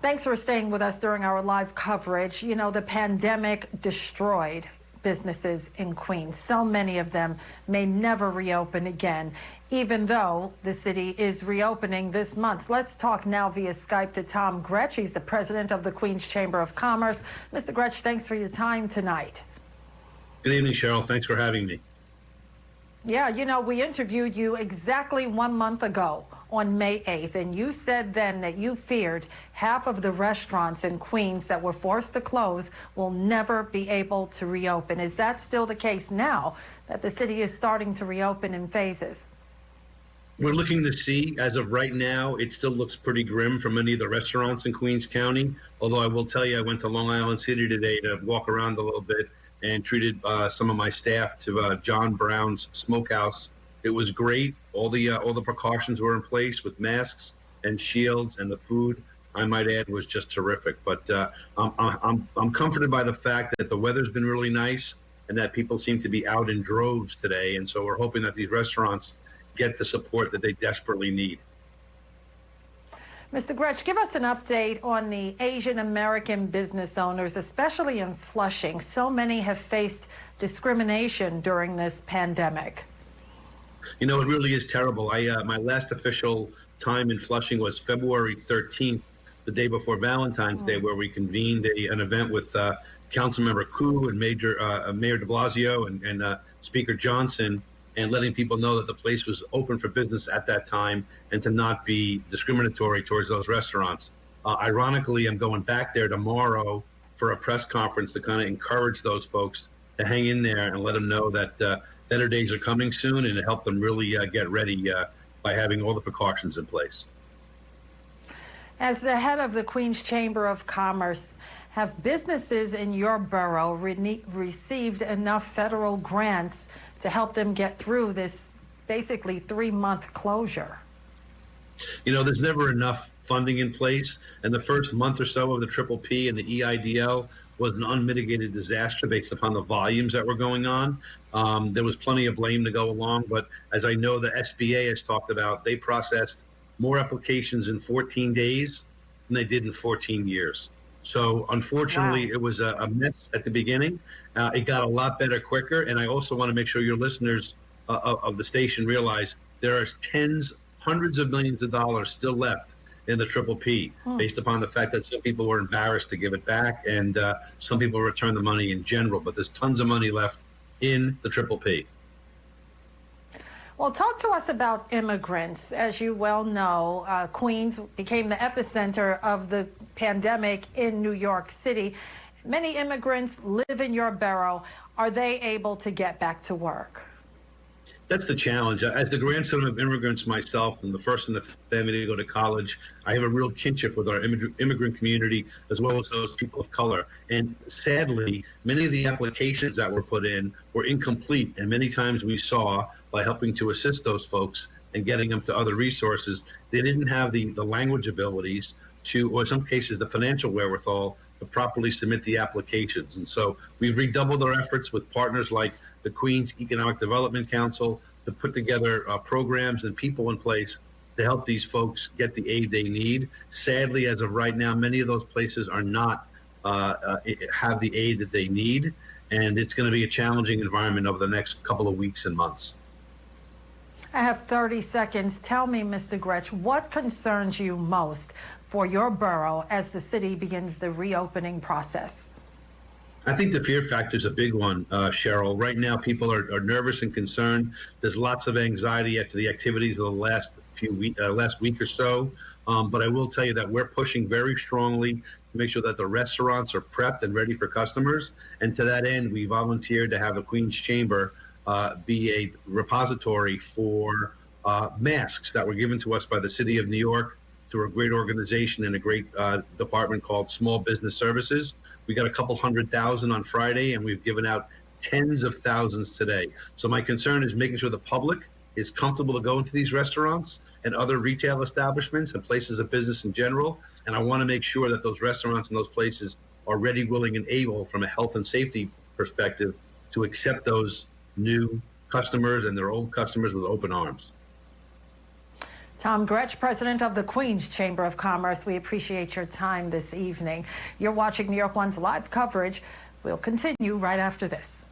Thanks for staying with us during our live coverage. You know, the pandemic destroyed businesses in Queens. So many of them may never reopen again, even though the city is reopening this month. Let's talk now via Skype to Tom Grech. He's the president of the Queens Chamber of Commerce. Mr. Grech, thanks for your time tonight. Good evening, Cheryl. Thanks for having me. Yeah, you know, we interviewed you exactly 1 month ago on May 8th, and you said then that you feared half of the restaurants in Queens that were forced to close will never be able to reopen. Is that still the case now that the city is starting to reopen in phases? We're looking to see, as of right now, it still looks pretty grim for many of the restaurants in Queens County. Although I will tell you, I went to Long Island City today to walk around a little bit and treated some of my staff to John Brown's Smokehouse. It was great. All the precautions were in place with masks and shields, and the food, I might add, was just terrific. But I'm comforted by the fact that the weather's been really nice and that people seem to be out in droves today. And so we're hoping that these restaurants get the support that they desperately need. Mr. Grech, give us an update on the Asian American business owners, especially in Flushing. So many have faced discrimination during this pandemic. You know, it really is terrible. My last official time in Flushing was February 13th, the day before Valentine's Day, where we convened an event with Councilmember Koo and Mayor de Blasio and Speaker Johnson, and letting people know that the place was open for business at that time and to not be discriminatory towards those restaurants. Ironically, I'm going back there tomorrow for a press conference to kind of encourage those folks to hang in there and let them know that better days are coming soon, and to help them really get ready by having all the precautions in place. As the head of the Queens Chamber of Commerce, have businesses in your borough received enough federal grants to help them get through this basically 3-month closure? You know, there's never enough funding in place, and the first month or so of the PPP and the EIDL was an unmitigated disaster based upon the volumes that were going on. There was plenty of blame to go along, but as I know the SBA has talked about, they processed more applications in 14 days than they did in 14 years. So unfortunately, wow, It was a mess at the beginning. It got a lot better quicker. And I also want to make sure your listeners of the station realize there are hundreds of millions of dollars still left in the PPP, based upon the fact that some people were embarrassed to give it back, and some people returned the money in general. But there's tons of money left in the PPP. Well, talk to us about immigrants. As you well know, Queens became the epicenter of the pandemic in New York City. Many immigrants live in your borough. Are they able to get back to work? That's the challenge. As the grandson of immigrants myself, and the first in the family to go to college, I have a real kinship with our immigrant community, as well as those people of color. And sadly, many of the applications that were put in were incomplete. And many times we saw, by helping to assist those folks and getting them to other resources, they didn't have the language abilities to, or in some cases, the financial wherewithal to properly submit the applications. And so we've redoubled our efforts with partners like the Queens Economic Development Council to put together programs and people in place to help these folks get the aid they need. Sadly, as of right now, many of those places are not have the aid that they need, and it's going to be a challenging environment over the next couple of weeks and months. I have 30 seconds. Tell me, Mr. Grech, what concerns you most for your borough as the city begins the reopening process? I think the fear factor is a big one, Cheryl. Right now, people are nervous and concerned. There's lots of anxiety after the activities of the last week or so. But I will tell you that we're pushing very strongly to make sure that the restaurants are prepped and ready for customers. And to that end, we volunteered to have the Queens Chamber be a repository for masks that were given to us by the City of New York through a great organization and a great department called Small Business Services. We got a couple 100,000 on Friday, and we've given out tens of thousands today. So my concern is making sure the public is comfortable to go into these restaurants and other retail establishments and places of business in general. And I want to make sure that those restaurants and those places are ready, willing, and able from a health and safety perspective to accept those new customers and their old customers with open arms. Tom Grech, president of the Queens Chamber of Commerce, we appreciate your time this evening. You're watching New York One's live coverage. We'll continue right after this.